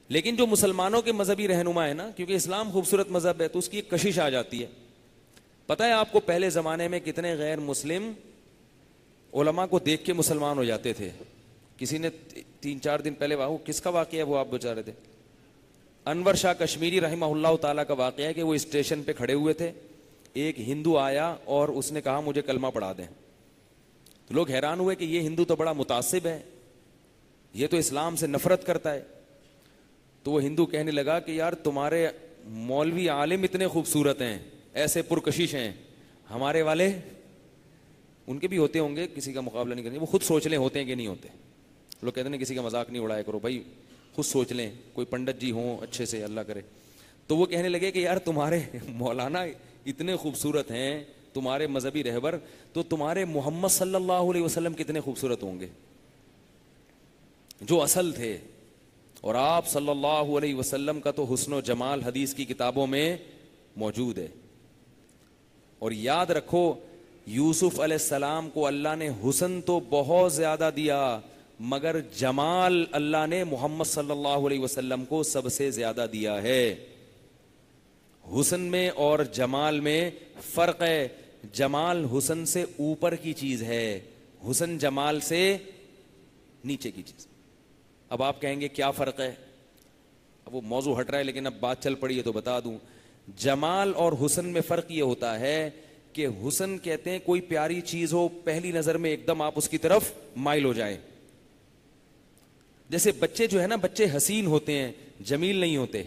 لیکن جو مسلمانوں کے مذہبی رہنما ہے نا، کیونکہ اسلام خوبصورت مذہب ہے تو اس کی ایک کشش آ جاتی ہے. پتہ ہے آپ کو پہلے زمانے میں کتنے غیر مسلم علماء کو دیکھ کے مسلمان ہو جاتے تھے. کسی نے 3-4 دن پہلے وہ کس کا واقعہ ہے، وہ آپ بچا رہے تھے، انور شاہ کشمیری رحمہ اللہ تعالیٰ کا واقعہ ہے کہ وہ اسٹیشن پہ کھڑے ہوئے تھے، ایک ہندو آیا اور اس نے کہا مجھے کلمہ پڑھا دیں. تو لوگ حیران ہوئے کہ یہ ہندو تو بڑا متعصب ہے، یہ تو اسلام سے نفرت کرتا ہے. تو وہ ہندو کہنے لگا کہ یار تمہارے مولوی عالم اتنے خوبصورت ہیں، ایسے پرکشش ہیں، ہمارے والے ان کے بھی ہوتے ہوں گے، کسی کا مقابلہ نہیں کریں، وہ خود سوچ لیں ہوتے ہیں کہ نہیں ہوتے. لوگ کہتے ہیں کسی کا مذاق نہیں اڑایا کرو بھائی، خود سوچ لیں، کوئی پنڈت جی ہوں اچھے سے، اللہ کرے. تو وہ کہنے لگے کہ یار تمہارے مولانا اتنے خوبصورت ہیں، تمہارے مذہبی رہبر، تو تمہارے محمد صلی اللہ علیہ وسلم کتنے خوبصورت ہوں گے جو اصل تھے. اور آپ صلی اللہ علیہ وسلم کا تو حسن و جمال حدیث کی کتابوں میں موجود ہے. اور یاد رکھو یوسف علیہ السلام کو اللہ نے حسن تو بہت زیادہ دیا، مگر جمال اللہ نے محمد صلی اللہ علیہ وسلم کو سب سے زیادہ دیا ہے. حسن میں اور جمال میں فرق ہے. جمال حسن سے اوپر کی چیز ہے، حسن جمال سے نیچے کی چیز. اب آپ کہیں گے کیا فرق ہے، اب وہ موضوع ہٹ رہا ہے لیکن اب بات چل پڑی ہے تو بتا دوں. جمال اور حسن میں فرق یہ ہوتا ہے کہ حسن کہتے ہیں کوئی پیاری چیز ہو، پہلی نظر میں ایک دم آپ اس کی طرف مائل ہو جائیں. جیسے بچے جو ہے نا، بچے حسین ہوتے ہیں، جمیل نہیں ہوتے.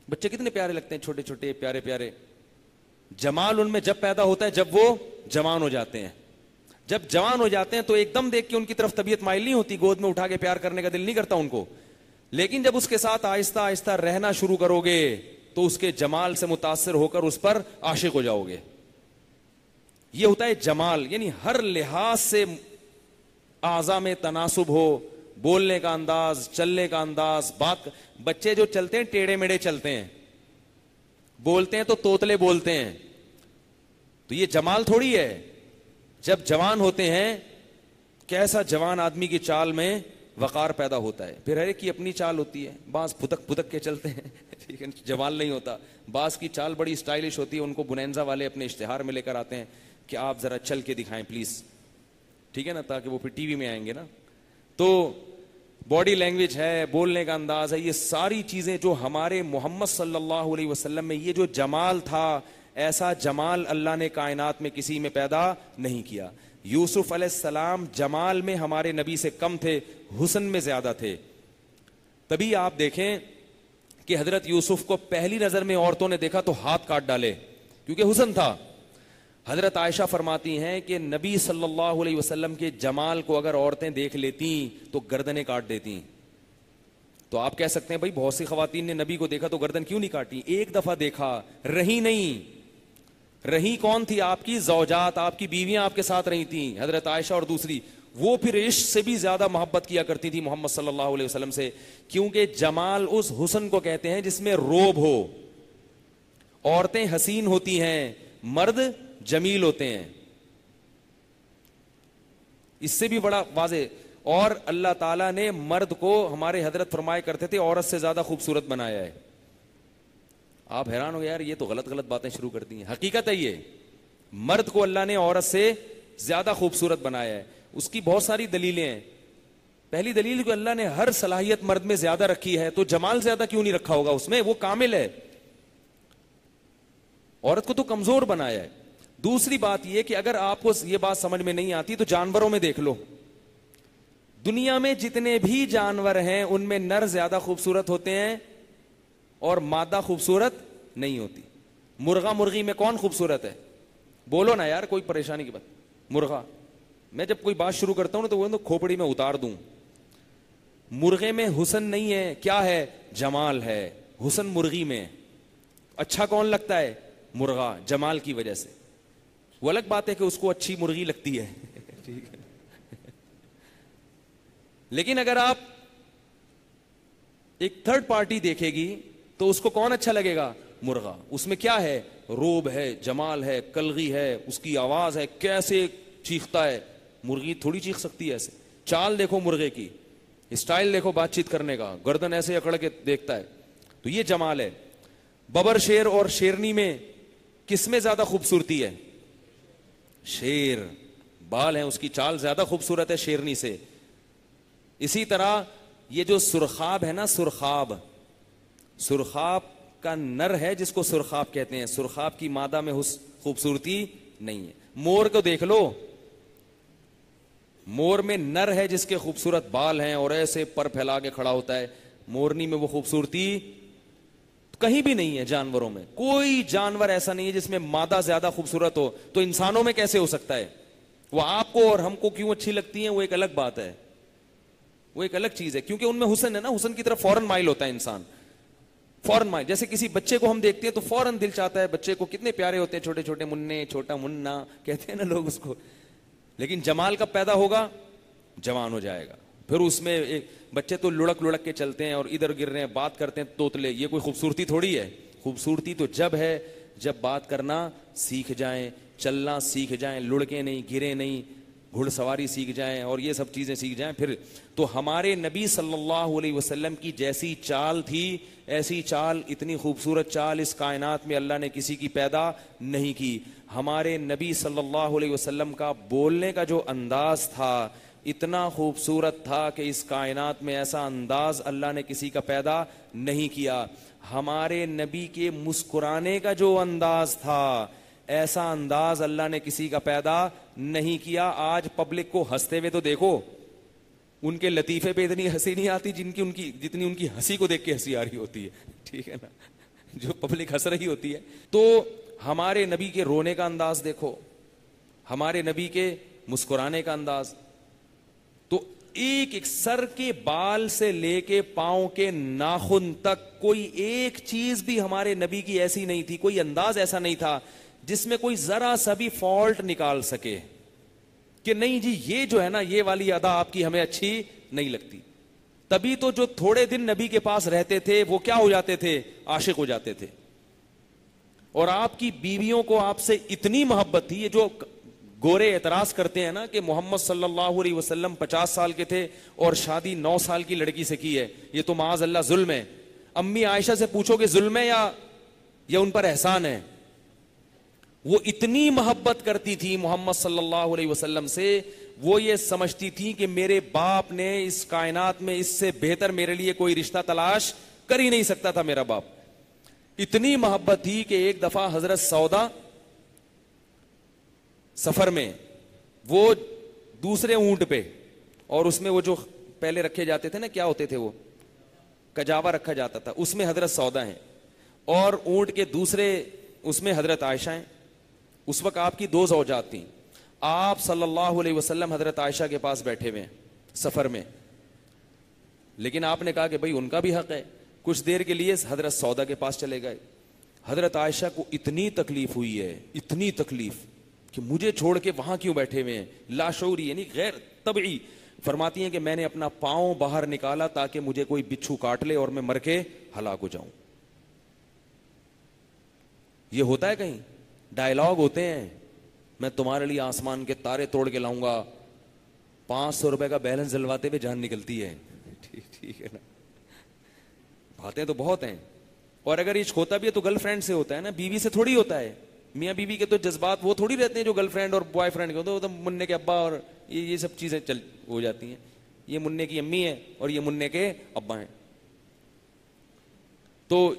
بچے کتنے پیارے لگتے ہیں، چھوٹے چھوٹے پیارے پیارے. جمال ان میں جب پیدا ہوتا ہے جب وہ جوان ہو جاتے ہیں. جب جوان ہو جاتے ہیں تو ایک دم دیکھ کے ان کی طرف طبیعت مائل نہیں ہوتی، گود میں اٹھا کے پیار کرنے کا دل نہیں کرتا ان کو. لیکن جب اس کے ساتھ آہستہ آہستہ رہنا شروع کرو گے تو اس کے جمال سے متاثر ہو کر اس پر عاشق ہو جاؤ گے. یہ ہوتا ہے جمال، یعنی ہر لحاظ سے اعضاء میں تناسب ہو، بولنے کا انداز، چلنے کا انداز، بات. بچے جو چلتے ہیں ٹیڑے میڑے چلتے ہیں، بولتے ہیں تو توتلے بولتے ہیں، تو یہ جمال تھوڑی ہے. جب جوان ہوتے ہیں، کیسا جوان آدمی کی چال میں وقار پیدا ہوتا ہے. پھر ہر ایک کی اپنی چال ہوتی ہے، بعض پھدک پھدک کے چلتے ہیں ٹھیک ہے، جمال نہیں ہوتا. بعض کی چال بڑی اسٹائلش ہوتی ہے، ان کو بنینزا والے اپنے اشتہار میں لے کر آتے ہیں کہ آپ ذرا چل کے دکھائیں پلیز، ٹھیک ہے نا، تاکہ وہ پھر ٹی وی میں آئیں گے نا. تو باڈی لینگویج ہے، بولنے کا انداز ہے، یہ ساری چیزیں جو ہمارے محمد صلی اللہ علیہ وسلم میں یہ جو جمال تھا، ایسا جمال اللہ نے کائنات میں کسی میں پیدا نہیں کیا. یوسف علیہ السلام جمال میں ہمارے نبی سے کم تھے، حسن میں زیادہ تھے. تبھی آپ دیکھیں کہ حضرت یوسف کو پہلی نظر میں عورتوں نے دیکھا تو ہاتھ کاٹ ڈالے، کیونکہ حسن تھا. حضرت عائشہ فرماتی ہیں کہ نبی صلی اللہ علیہ وسلم کے جمال کو اگر عورتیں دیکھ لیتی تو گردنیں کاٹ دیتی. تو آپ کہہ سکتے ہیں بھائی بہت سی خواتین نے نبی کو دیکھا تو گردن کیوں نہیں کاٹی؟ ایک دفعہ دیکھا، رہی نہیں. رہی کون تھی؟ آپ کی زوجات، آپ کی بیویاں آپ کے ساتھ رہی تھیں، حضرت عائشہ اور دوسری. وہ پھر عشق سے بھی زیادہ محبت کیا کرتی تھی محمد صلی اللہ علیہ وسلم سے، کیونکہ جمال اس حسن کو کہتے ہیں جس میں روب ہو. عورتیں حسین ہوتی ہیں، مرد جمیل ہوتے ہیں. اس سے بھی بڑا واضح. اور اللہ تعالیٰ نے مرد کو، ہمارے حضرت فرمایا کرتے تھے، عورت سے زیادہ خوبصورت بنایا ہے. آپ حیران ہو گئے یار یہ تو غلط غلط باتیں شروع کر دی ہیں. حقیقت ہے یہ، مرد کو اللہ نے عورت سے زیادہ خوبصورت بنایا ہے. اس کی بہت ساری دلیلیں ہیں. پہلی دلیل کہ اللہ نے ہر صلاحیت مرد میں زیادہ رکھی ہے، تو جمال زیادہ کیوں نہیں رکھا ہوگا اس میں؟ وہ کامل ہے. عورت کو تو کمزور بنایا ہے. دوسری بات یہ کہ اگر آپ کو یہ بات سمجھ میں نہیں آتی تو جانوروں میں دیکھ لو. دنیا میں جتنے بھی جانور ہیں ان میں نر زیادہ خوبصورت ہوتے ہیں اور مادہ خوبصورت نہیں ہوتی. مرغا مرغی میں کون خوبصورت ہے؟ بولو نا یار، کوئی پریشانی کی بات. مرغا، میں جب کوئی بات شروع کرتا ہوں نا تو وہ کھوپڑی میں اتار دوں. مرغے میں حسن نہیں ہے، کیا ہے؟ جمال ہے. حسن مرغی میں. اچھا کون لگتا ہے؟ مرغا، جمال کی وجہ سے. وہ الگ بات ہے کہ اس کو اچھی مرغی لگتی ہے ٹھیک ہے. لیکن اگر آپ ایک تھرڈ پارٹی دیکھے گی تو اس کو کون اچھا لگے گا؟ مرغا. اس میں کیا ہے؟ روب ہے، جمال ہے، کلغی ہے، اس کی آواز ہے، کیسے چیختا ہے. مرغی تھوڑی چیخ سکتی ہے ایسے. چال دیکھو مرغے کی، اسٹائل دیکھو بات چیت کرنے کا, گردن ایسے اکڑ کے دیکھتا ہے, تو یہ جمال ہے. ببر شیر اور شیرنی میں کس میں زیادہ خوبصورتی ہے؟ شیر, بال ہیں اس کی, چال زیادہ خوبصورت ہے شیرنی سے. اسی طرح یہ جو سرخاب ہے نا, سرخاب, سرخاب کا نر ہے جس کو سرخاب کہتے ہیں, سرخاب کی مادہ میں خوبصورتی نہیں ہے. مور کو دیکھ لو, مور میں نر ہے جس کے خوبصورت بال ہیں اور ایسے پر پھیلا کے کھڑا ہوتا ہے, مورنی میں وہ خوبصورتی کہیں بھی نہیں ہے. جانوروں میں کوئی جانور ایسا نہیں ہے جس میں مادہ زیادہ خوبصورت ہو, تو انسانوں میں کیسے ہو سکتا ہے؟ وہ آپ کو اور ہم کو کیوں اچھی لگتی ہیں وہ ایک الگ بات ہے, وہ ایک الگ چیز ہے, کیونکہ ان میں حسن ہے نا, حسن کی طرف فوراً مائل ہوتا ہے انسان, فوراً مائل. جیسے کسی بچے کو ہم دیکھتے ہیں تو فوراً دل چاہتا ہے, بچے کو کتنے پیارے ہوتے ہیں چھوٹے چھوٹے مننے, چھوٹا منا کہتے ہیں نا لوگ اس کو. لیکن جمال کب پیدا ہوگا؟ جوان ہو جائے گا. پھر اس میں بچے تو لڑک لڑک کے چلتے ہیں اور ادھر گر رہے ہیں, بات کرتے ہیں توتلے, یہ کوئی خوبصورتی تھوڑی ہے. خوبصورتی تو جب ہے جب بات کرنا سیکھ جائیں, چلنا سیکھ جائیں, لڑکے نہیں, گرے نہیں, گھڑ سواری سیکھ جائیں اور یہ سب چیزیں سیکھ جائیں. پھر تو ہمارے نبی صلی اللہ علیہ وسلم کی جیسی چال تھی, ایسی چال, اتنی خوبصورت چال اس کائنات میں اللہ نے کسی کی پیدا نہیں کی. ہمارے نبی صلی اللہ علیہ وسلم کا بولنے کا جو انداز تھا اتنا خوبصورت تھا کہ اس کائنات میں ایسا انداز اللہ نے کسی کا پیدا نہیں کیا. ہمارے نبی کے مسکرانے کا جو انداز تھا ایسا انداز اللہ نے کسی کا پیدا نہیں کیا. آج پبلک کو ہنستے ہوئے تو دیکھو, ان کے لطیفے پہ اتنی ہنسی نہیں آتی جتنی ان کی ہنسی کو دیکھ کے ہنسی آ رہی ہوتی ہے, ٹھیک ہے نا, جو پبلک ہنس رہی ہوتی ہے. تو ہمارے نبی کے رونے کا انداز دیکھو, ہمارے نبی کے مسکرانے کا انداز, تو ایک ایک سر کے بال سے لے کے پاؤں کے ناخن تک کوئی ایک چیز بھی ہمارے نبی کی ایسی نہیں تھی, کوئی انداز ایسا نہیں تھا جس میں کوئی ذرا سا بھی فالٹ نکال سکے کہ نہیں جی یہ جو ہے نا یہ والی ادا آپ کی ہمیں اچھی نہیں لگتی. تبھی تو جو تھوڑے دن نبی کے پاس رہتے تھے وہ کیا ہو جاتے تھے؟ عاشق ہو جاتے تھے. اور آپ کی بیویوں کو آپ سے اتنی محبت تھی, یہ جو گورے اعتراض کرتے ہیں نا کہ محمد صلی اللہ علیہ وسلم 50 سال کے تھے اور شادی 9 سال کی لڑکی سے کی ہے, یہ تو معاذ اللہ ظلم ہے. امی عائشہ سے پوچھو کہ ظلم ہے یا ان پر احسان ہے. وہ اتنی محبت کرتی تھی محمد صلی اللہ علیہ وسلم سے, وہ یہ سمجھتی تھی کہ میرے باپ نے اس کائنات میں اس سے بہتر میرے لیے کوئی رشتہ تلاش کر ہی نہیں سکتا تھا میرا باپ. اتنی محبت تھی کہ ایک دفعہ حضرت سودا سفر میں, وہ دوسرے اونٹ پہ, اور اس میں وہ جو پہلے رکھے جاتے تھے نا, کیا ہوتے تھے وہ, کجاوا رکھا جاتا تھا, اس میں حضرت سودا ہیں, اور اونٹ کے دوسرے اس میں حضرت عائشہ ہیں. اس وقت آپ کی 2 زوجات تھیں. آپ صلی اللہ علیہ وسلم حضرت عائشہ کے پاس بیٹھے ہوئے سفر میں, لیکن آپ نے کہا کہ بھائی ان کا بھی حق ہے. کچھ دیر کے لیے حضرت سودا کے پاس چلے گئے. حضرت عائشہ کو اتنی تکلیف ہوئی ہے, اتنی تکلیف کہ مجھے چھوڑ کے وہاں کیوں بیٹھے ہوئے ہیں, لاشعوری یعنی غیر طبعی. فرماتی ہیں کہ میں نے اپنا پاؤں باہر نکالا تاکہ مجھے کوئی بچھو کاٹ لے اور میں مر کے ہلاک ہو جاؤں. یہ ہوتا ہے کہیں, ڈائلاگ ہوتے ہیں, میں تمہارے لیے آسمان کے تارے توڑ کے لاؤں گا, 500 روپے کا بیلنس جلواتے ہوئے جان نکلتی ہے. ٹھیک ہے نا, باتیں تو بہت ہیں. اور اگر یہ ہوتا بھی ہے تو گرل فرینڈ سے ہوتا ہے نا, بیوی سے تھوڑی ہوتا ہے. میاں بیوی کے تو جذبات وہ تھوڑی رہتے ہیں جو گرل فرینڈ اور بوائے فرینڈ کے ہوتے ہیں. مننے کے ابا اور یہ سب چیزیں چل ہو جاتی ہیں. یہ مننے کی امی ہے اور یہ مننے کے ابا ہیں. تو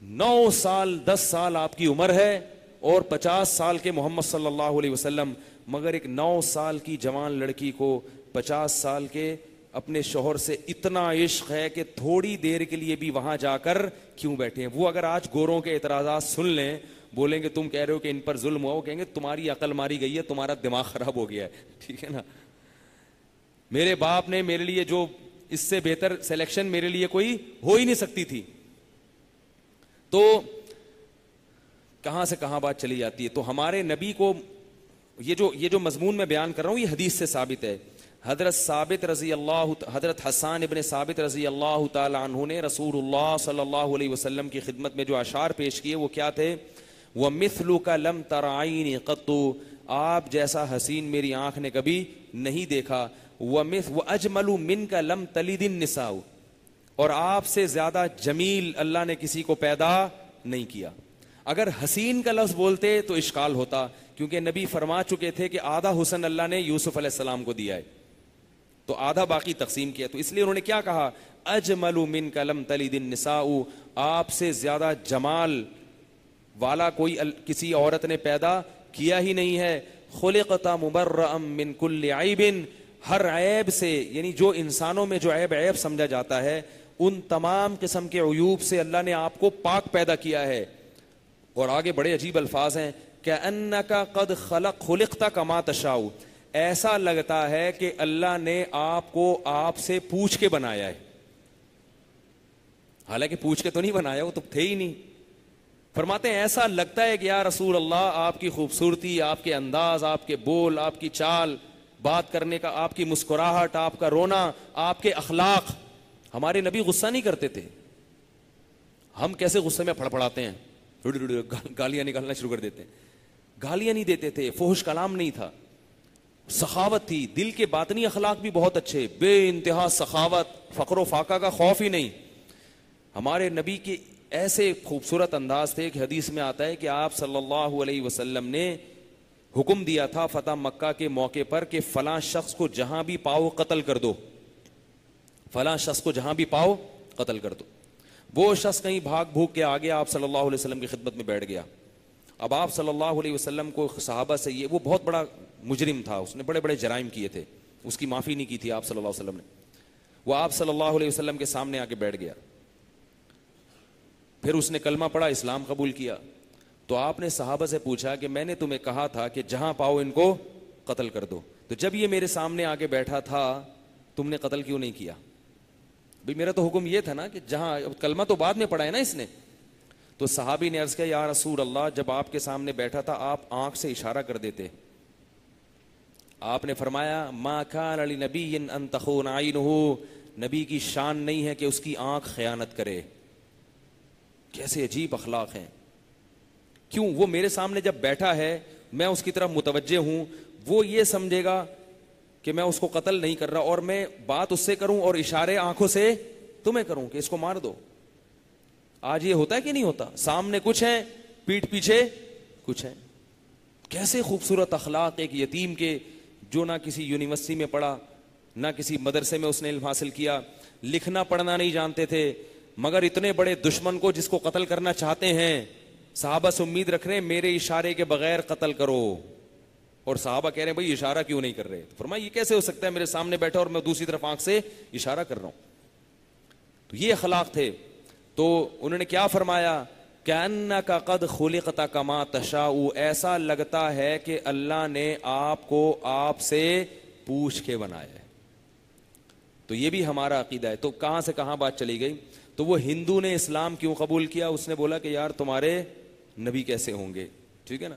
9 سال 10 سال آپ کی عمر ہے اور 50 سال کے محمد صلی اللہ علیہ وسلم, مگر ایک 9 سال کی جوان لڑکی کو 50 سال کے اپنے شوہر سے اتنا عشق ہے کہ تھوڑی دیر کے لیے بھی وہاں جا کر کیوں بیٹھے ہیں. وہ اگر آج گوروں کے اعتراضات سن لیں, بولیں گے تم کہہ رہے ہو کہ ان پر ظلم ہوا, وہ کہیں گے تمہاری عقل ماری گئی ہے, تمہارا دماغ خراب ہو گیا ہے. ٹھیک ہے نا, میرے باپ نے میرے لیے جو اس سے بہتر سلیکشن میرے لیے کوئی ہو ہی نہیں سکتی تھی. تو کہاں سے کہاں بات چلی جاتی ہے. تو ہمارے نبی کو یہ جو مضمون میں بیان کر رہا ہوں یہ حدیث سے ثابت ہے. حضرت حسان ابن ثابت رضی اللہ تعالی عنہ نے رسول اللہ صلی اللہ علیہ وسلم کی خدمت میں جو اشعار پیش کیے وہ کیا تھے؟ وَمِثْلُكَ لَمْ تَرْ عَيْنِي قَطُّ, آپ جیسا حسین میری آنکھ نے کبھی نہیں دیکھا. وَأَجْمَلُ مِنْكَ لَمْ تَلِدِ النِّسَاءُ، اور آپ سے زیادہ جمیل اللہ نے کسی کو پیدا نہیں کیا. اگر حسین کا لفظ بولتے تو اشکال ہوتا، کیونکہ نبی فرما چکے تھے کہ آدھا حسن اللہ نے یوسف علیہ السلام کو دیا ہے، تو آدھا باقی تقسیم کیا. تو اس لیے انہوں نے کیا کہا؟ اجمل منک لم تلد النساء، آپ سے زیادہ جمال والا کوئی کسی عورت نے پیدا کیا ہی نہیں ہے. خلقت مبرأ من کل عیب، ہر عیب سے، یعنی جو انسانوں میں جو عیب سمجھا جاتا ہے ان تمام قسم کے عیوب سے اللہ نے آپ کو پاک پیدا کیا ہے. اور آگے بڑے عجیب الفاظ ہیں، کأنک قد خلقت کما تشاء، ایسا لگتا ہے کہ اللہ نے آپ کو آپ سے پوچھ کے بنایا ہے. حالانکہ پوچھ کے تو نہیں بنایا، وہ تو تھے ہی نہیں. فرماتے ہیں ایسا لگتا ہے کہ یا رسول اللہ آپ کی خوبصورتی، آپ کے انداز، آپ کے بول، آپ کی چال بات کرنے کا، آپ کی مسکراہٹ، آپ کا رونا، آپ کے اخلاق. ہمارے نبی غصہ نہیں کرتے تھے. ہم کیسے غصے میں پھڑپڑاتے ہیں، گالیاں نکالنا شروع کر دیتے ہیں. گالیاں نہیں دیتے تھے، فحش کلام نہیں تھا، سخاوت تھی. دل کے باطنی اخلاق بھی بہت اچھے، بے انتہا سخاوت، فقر و فاقہ کا خوف ہی نہیں. ہمارے نبی کے ایسے خوبصورت انداز تھے کہ حدیث میں آتا ہے کہ آپ صلی اللہ علیہ وسلم نے حکم دیا تھا فتح مکہ کے موقع پر کہ فلاں شخص کو جہاں بھی پاؤ قتل کر دو، فلاں شخص کو جہاں بھی پاؤ قتل کر دو. وہ شخص کہیں بھاگ بھوک کے آگے آپ صلی اللہ علیہ وسلم کی خدمت میں بیٹھ گیا. اب آپ صلی اللہ علیہ وسلم کو صحابہ سے، یہ وہ بہت بڑا مجرم تھا، اس نے بڑے بڑے جرائم کیے تھے، اس کی معافی نہیں کی تھی آپ صلی اللہ علیہ وسلم نے. وہ آپ صلی اللہ علیہ وسلم کے سامنے آ کے بیٹھ گیا. پھر اس نے کلمہ پڑھا، اسلام قبول کیا. تو آپ نے صحابہ سے پوچھا کہ میں نے تمہیں کہا تھا کہ جہاں پاؤ ان کو قتل کر دو، تو جب یہ میرے سامنے آ کے بیٹھا تھا تم نے قتل کیوں نہیں کیا؟ بھئی میرا تو حکم یہ تھا نا کہ جہاں، کلمہ تو بعد میں پڑھا ہے نا اس نے. تو صحابی نے عرض کیا یا رسول اللہ، جب آپ کے سامنے بیٹھا تھا آپ آنکھ سے اشارہ کر دیتے. آپ نے فرمایا ما کان لنبی ان تخون عینہ، نبی کی شان نہیں ہے کہ اس کی آنکھ خیانت کرے. کیسے عجیب اخلاق ہیں. کیوں؟ وہ میرے سامنے جب بیٹھا ہے میں اس کی طرف متوجہ ہوں، وہ یہ سمجھے گا کہ میں اس کو قتل نہیں کر رہا، اور میں بات اس سے کروں اور اشارے آنکھوں سے تمہیں کروں کہ اس کو مار دو. آج یہ ہوتا ہے کہ نہیں ہوتا؟ سامنے کچھ ہے، پیٹھ پیچھے کچھ ہے. کیسے خوبصورت اخلاق ایک یتیم کے، جو نہ کسی یونیورسٹی میں پڑھا، نہ کسی مدرسے میں اس نے علم حاصل کیا، لکھنا پڑھنا نہیں جانتے تھے، مگر اتنے بڑے دشمن کو جس کو قتل کرنا چاہتے ہیں، صحابہ سے امید رکھ رہے ہیں میرے اشارے کے بغیر قتل کرو. اور صحابہ کہہ رہے ہیں بھائی اشارہ کیوں نہیں کر رہے؟ فرمایا یہ کیسے ہو سکتا ہے، میرے سامنے بیٹھا اور میں دوسری طرف آنکھ سے اشارہ کر رہا ہوں. تو یہ اخلاق تھے. تو انہوں نے کیا فرمایا؟ کأنک قد خلقت کما تشاء، ایسا لگتا ہے کہ اللہ نے آپ کو آپ سے پوچھ کے بنایا ہے. تو یہ بھی ہمارا عقیدہ ہے. تو کہاں سے کہاں بات چلی گئی؟ تو وہ ہندو نے اسلام کیوں قبول کیا؟ اس نے بولا کہ یار تمہارے نبی کیسے ہوں گے. ٹھیک ہے نا.